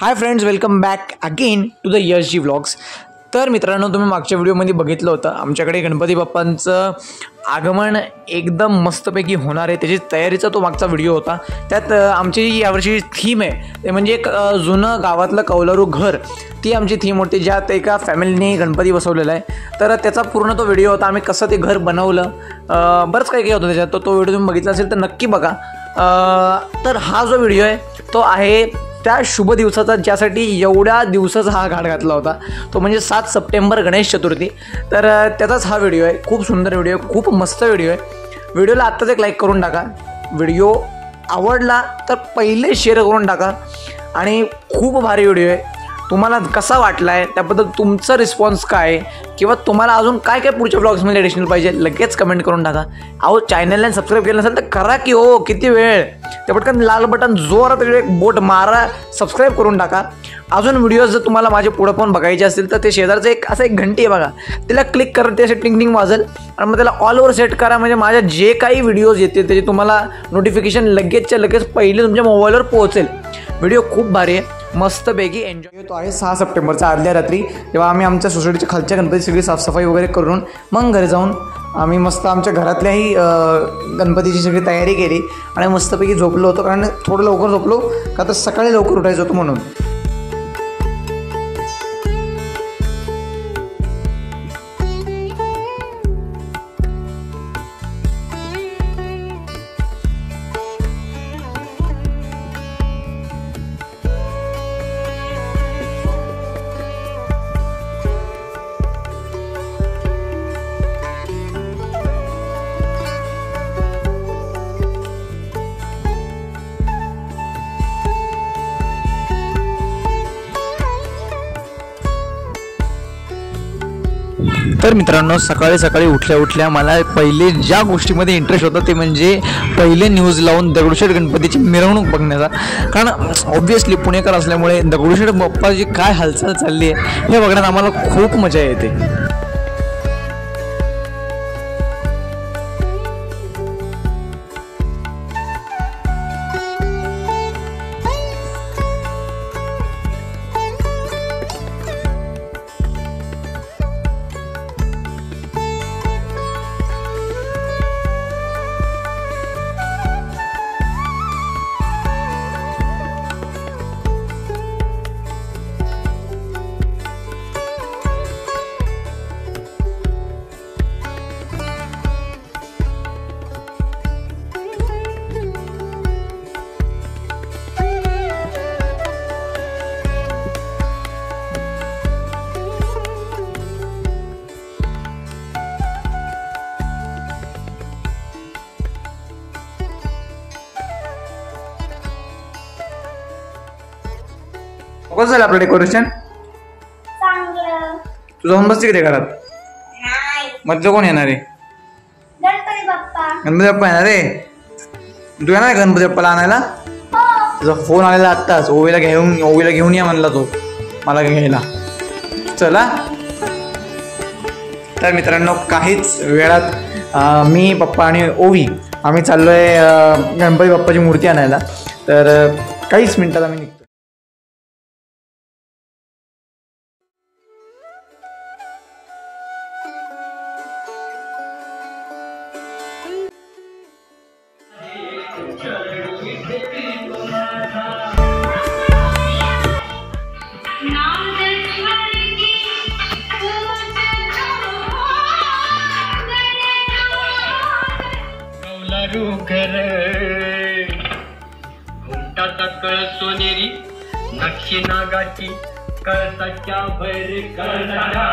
High friends, welcome back again to the Yash ji vlogs. तर मित्रांनो, तुम्ही मागच्या व्हिडिओमध्ये बघितलं होतं आमच्याकडे गणपती बाप्पांचं आगमन एकदम मस्तपैकी होणार आहे, त्याची तयारीचा तो मागचा व्हिडिओ होता. त्यात आमची यावर्षी थीम आहे ते म्हणजे एक जुनं गावातलं कौलारू घर, ती आमची थीम होती, ज्यात एका फॅमिलीने गणपती बसवलेला आहे. तर त्याचा पूर्ण तो व्हिडिओ होता, आम्ही कसं ते घर बनवलं, बरंच काही होतं त्याच्यात. तो व्हिडिओ तुम्ही बघितला असेल तर नक्की बघा. तर हा जो व्हिडिओ आहे तो आहे त्या शुभ दिवसाचा, ज्यासाठी एवढ्या दिवसाचा हा घाट घातला होता, तो म्हणजे 7 सप्टेंबर गणेश चतुर्थी. तर त्याचाच हा व्हिडिओ आहे. खूप सुंदर व्हिडिओ आहे, खूप मस्त व्हिडिओ आहे. व्हिडिओला आत्ताच एक लाईक करून टाका. व्हिडिओ आवडला तर पहिले शेअर करून टाका. आणि खूप भारी व्हिडिओ आहे. तुम्हाला कसा वाटला आहे त्याबद्दल तुमचा रिस्पॉन्स काय आहे, किंवा तुम्हाला अजून काय काय पुढच्या ब्लॉग्समध्ये ॲडिशनल पाहिजे लगेच कमेंट करून टाका. अहो, चॅनलला सबस्क्राईब केलं नसेल तर करा की हो, किती वेळ. ते पटकन लाल बटन जोरात एक बोट मारा, सबस्क्राईब करून टाका. अजून व्हिडिओज जर तुम्हाला माझे पुढं पण बघायचे असतील तर ते शेजारचं एक घंटी आहे बघा, तिला क्लिक करा, ते असे टिंग वाजेल आणि मग त्याला ऑलवर सेट करा. म्हणजे माझ्या जे काही व्हिडिओज येतील त्याची तुम्हाला नोटिफिकेशन लगेचच्या लगेच पहिले तुमच्या मोबाईलवर पोहोचेल. व्हिडिओ खूप भारी आहे, मस्तपैकी एन्जॉय. तो आहे 6 सप्टेंबरचा आदल्या रात्री, तेव्हा आम्ही आमच्या सोसायटीच्या खालच्या गणपती सगळी साफसफाई वगैरे करून मग घरी जाऊन आम्ही मस्त आमच्या घरातल्याही गणपतीची सगळी तयारी केली आणि मस्तपैकी झोपलो होतो. कारण थोडं लवकर झोपलो का तर सकाळी लवकर उठायचं होतं म्हणून. तर मित्रांनो, सकाळी सकाळी उठल्या मला पहिले ज्या गोष्टीमध्ये इंटरेस्ट होता ते म्हणजे पहिले न्यूज लावून दगडूशेठ गणपतीची मिरवणूक बघण्याचा. कारण ऑब्व्हियसली पुणेकर असल्यामुळे दगडूशेठ बाप्पाची काय हालचाल चालली आहे हे बघण्यात आम्हाला खूप मजा येते. कसं झालं आपलं डेकोरेशन? चांगलं. तू जाऊन बसते किती घरात? मधलं कोण येणार आहे? गणपती बाप्पा. गणपती बाप्पा येणार आहे. तू येणार आहे गणपती बाप्पाला आणायला? तुझा फोन आलेला आत्ताच, ओवीला घेऊन या म्हणला तो मला घ्यायला. चला. तर मित्रांनो, काहीच वेळात मी, पप्पा आणि ओवी आम्ही चाललोय गणपती बाप्पाची मूर्ती आणायला. तर काहीच मिनिटात आम्ही निघतो. घुमटाचा कळ सोनेरी, नक्षी नागाची कळसाच्या भैर करणारा.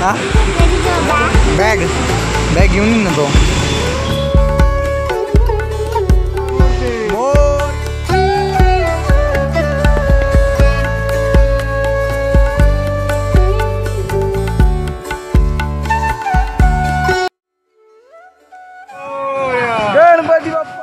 हा बॅग बॅग घेऊन येईन ना तो. गणपती बाप्पा.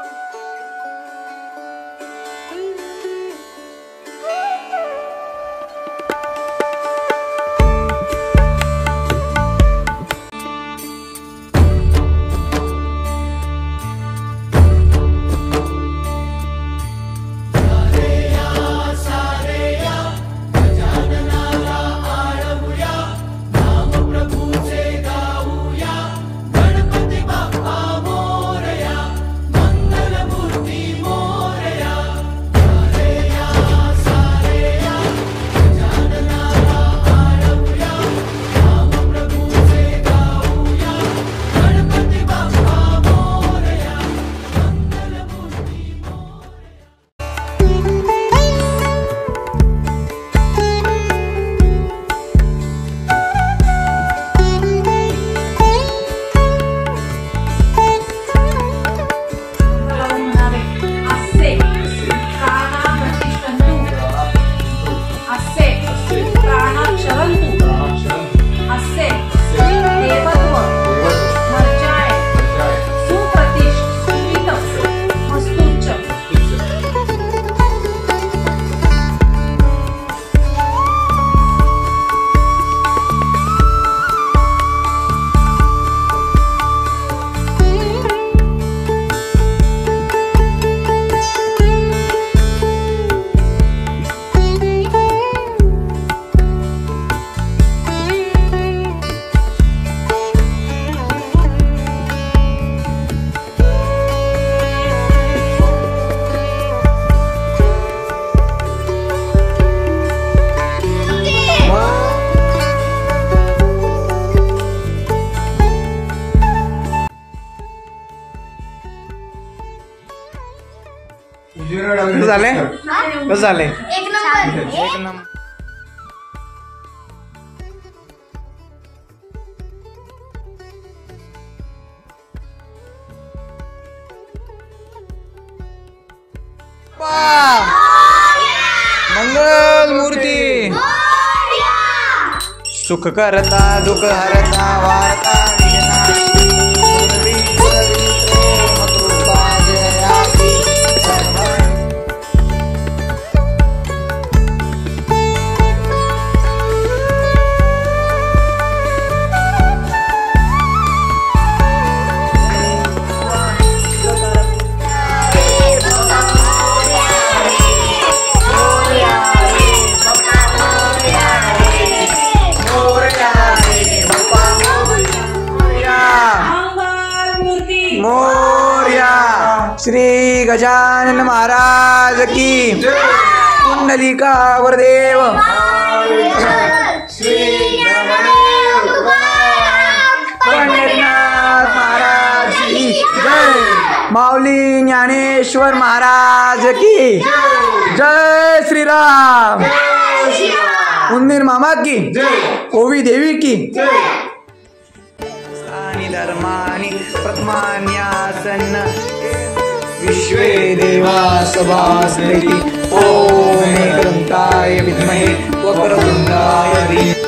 कसं झालंय कसं झालंय एक नंबर. एक नंबर. मंगल मूर्ती सुख करता दुःख हरता वार्ता मोरया. श्री गजानन महाराज की कुंडलिका वरदेव. पंढरीनाथ महाराज की जय. माऊली ज्ञानेश्वर महाराज की जय. श्रीराम. उंदीर मामा की ओवी देवी की धर्मानि प्रथमान्यासन् विश्वे देवा सभास्ति. ओम ग्रंथाय विद्महे वक्रतुंडाय धीमहि.